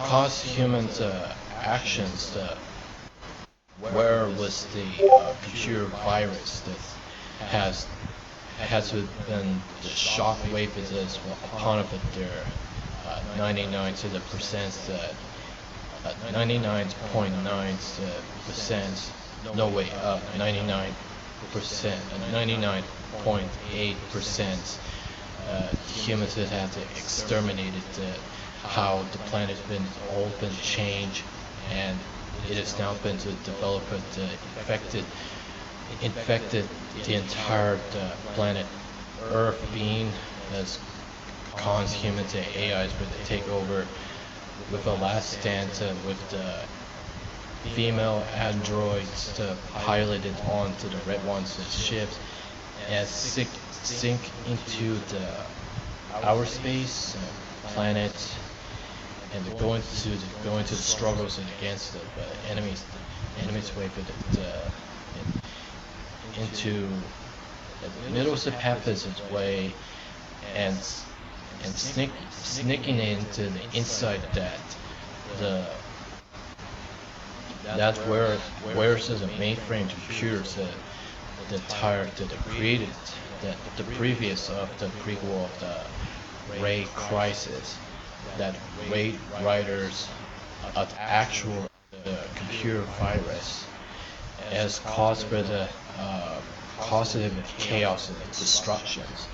cause humans' actions. Where was the computer virus that has been the shock wave is upon of it there 99 to the percent 99.9% no way 99% 99.8% humans that have exterminated how the planet has been all been changed, and it has now been to develop infected the entire planet Earth being has caused humans and AIs to take over with a last stand with the female androids piloted onto the Red One's ships and sink into the outer space planet, and they're going to the struggles against it, but enemies wait for into the middle of the path is its way and sneaking into the inside that's where's the mainframe computers the tire that created the previous of the prequel of the Ray Crisis, that Ray writers of actual computer virus as caused by the causative chaos and destructions,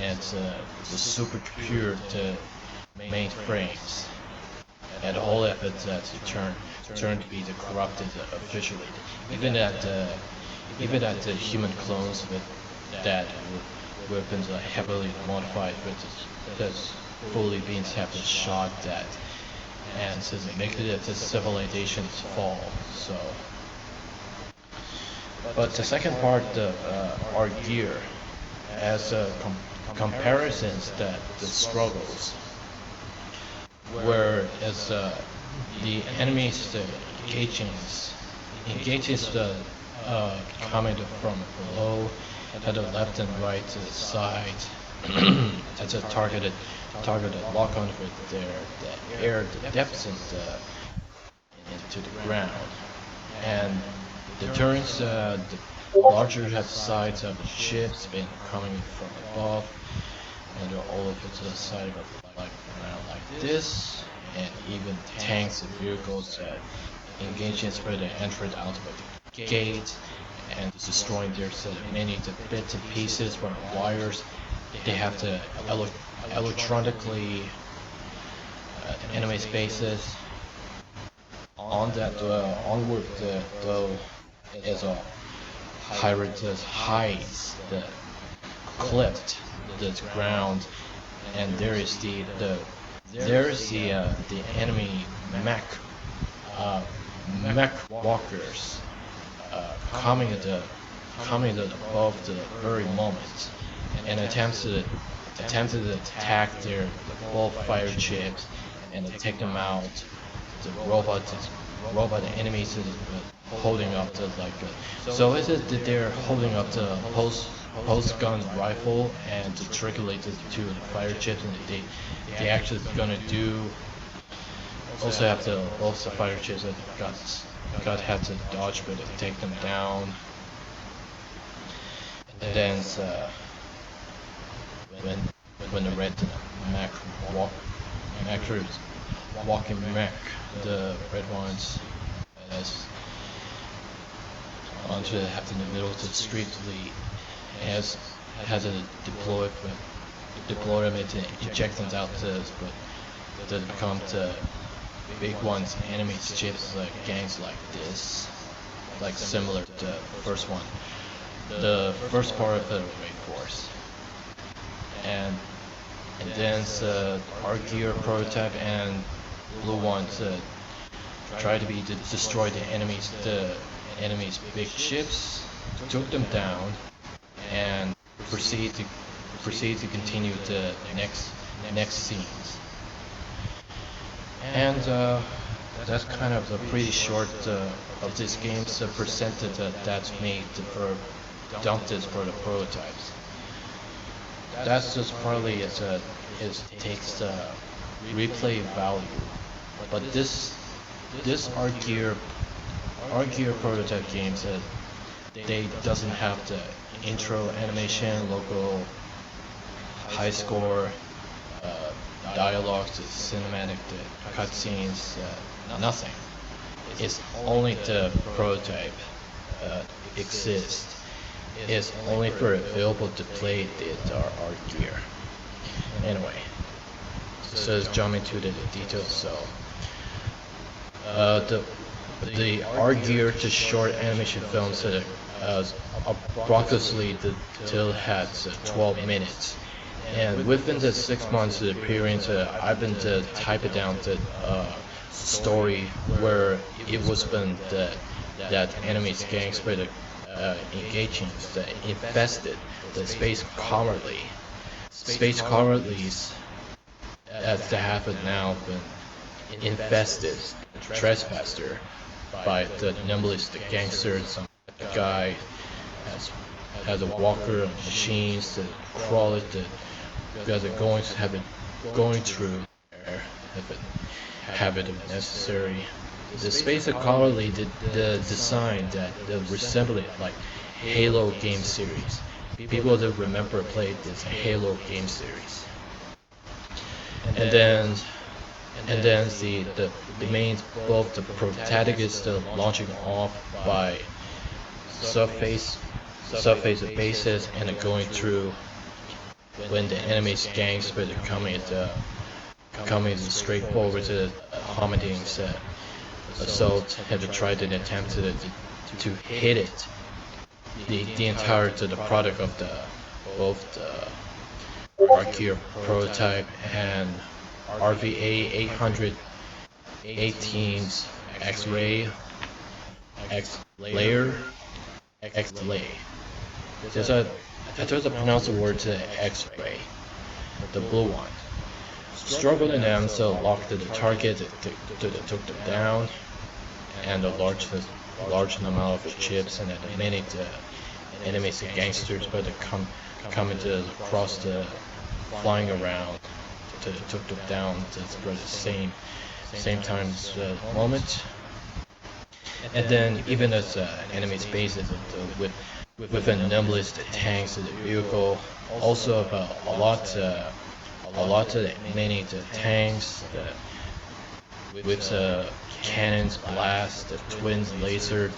and the supercomputer to mainframes and all efforts to turn to be the corrupted officially, even at the human clones that weapons are heavily modified with this fully beings have been shot at, and says it makes it the civilization's fall. So but the second part of our gear as comparisons that the struggles where as the enemies engages coming from below to the left and right side as a targeted lock on with the air the depths into the ground, and the turns the larger sides of the ships been coming from above, and all of its side of like around like this, and even tanks and vehicles engaging spread and entered out of the gate and destroying their many bits and pieces from wires. They have to electronically enemy spaces on that onward though as a pirate hides the clipped the ground, and there is the enemy mech walkers coming above the very moment and attempted to attack their both fire chips and to take them out. The robot enemies is holding up the so is it that they're holding up the post gun rifle and to triculate to the fire chips, and they actually gonna do also have to both the fire chips that got have to dodge but to take them down. And then when the red mech walking mech, the red ones as onto have in the middle of the street has a deployment to inject them out to, but to become the big ones enemies chips like gangs like this, like similar to the first one, the first part of the Rayforce, and then our gear prototype and blue ones try to destroy the enemies big ships, took them down, and proceed to continue the next scenes. And that's kind of a pretty short of this game's presented that's made for dumped this for the prototypes. That's just partly it takes the replay value but this art gear prototype games they doesn't have the intro animation, local high score, dialogues, the cinematic, the cutscenes, nothing. It's only the prototype exists. It's only for available to play the art gear. Anyway, so let's jump into the details. So the art gear to short animation films approximately the till has 12 minutes. And within the 6 months of the experience, I've been to type it down the story where it was been that enemies gangster engaging that infested the space colony. Space colonies as they have now been infested, trespasser by the numberless gangsters. Some guy has a walker of machines that crawl it, that have it going through there, have it necessary. The space colony did the design that resembled it like Halo game series. People that remember played this Halo game series. And then the main, both the protagonists launching off by surface bases and going through when the enemy's gangs were coming straightforward to Hamiding's assault, had to try to attempt to hit it. The entire the product of both the Archeer prototype and RVA 818's X-ray, X-layer, X-lay. I tried to pronounce the word X-ray, the blue one. Struggled in them, so locked the target, took them down, and a large amount of chips, and at many enemies and gangsters, but coming to cross the flying around, took them down for the same time moment. And then even as enemy spaces with a numberless tanks in the vehicle, also a lot of many tanks with cannons, blasts, the twin lasers,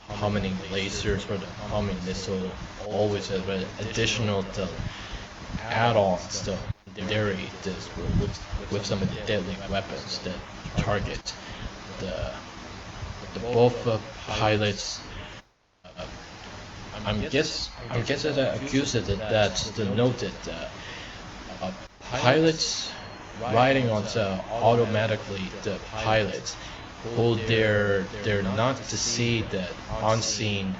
how many lasers for the homing missile, always have additional add-ons to vary this with some of the deadly weapons that target the both pilots. I'm guessing that accused that noted pilots riding on automatically the pilots who they're not to see the unseen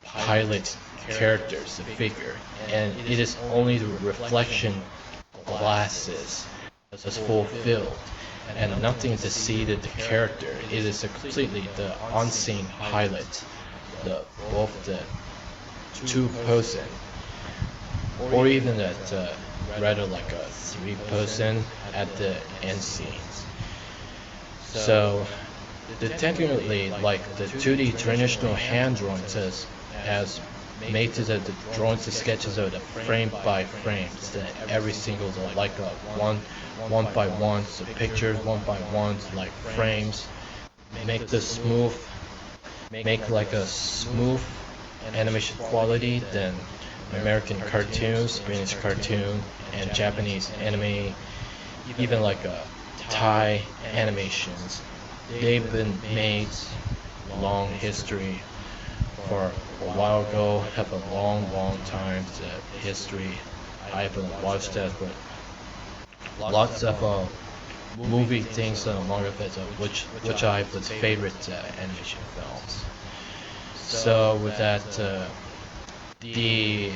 pilot characters, the figure, and it is only the reflection glasses that's fulfilled and nothing to see the character. It is completely the unseen pilot, both the two-person or even that rather like a three-person at the end scenes. So technically, like the 2D traditional hand drawings as made to the drawings, the sketches of the frame by frames, that every single like one by one, the pictures one by one, like frames, make like a smooth animation quality than American cartoons, Spanish cartoon, and Japanese anime, even like Thai animations. They've been made long history for a while ago, have a long time history. I haven't watched that, but lots of movie things among of it, which I was favorite animation films. So with that, the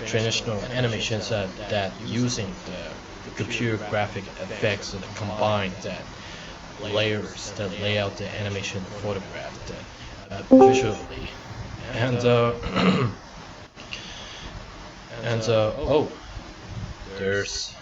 traditional animations that using the computer graphic effects that combine that layers that lay out the animation photograph visually, and oh, there's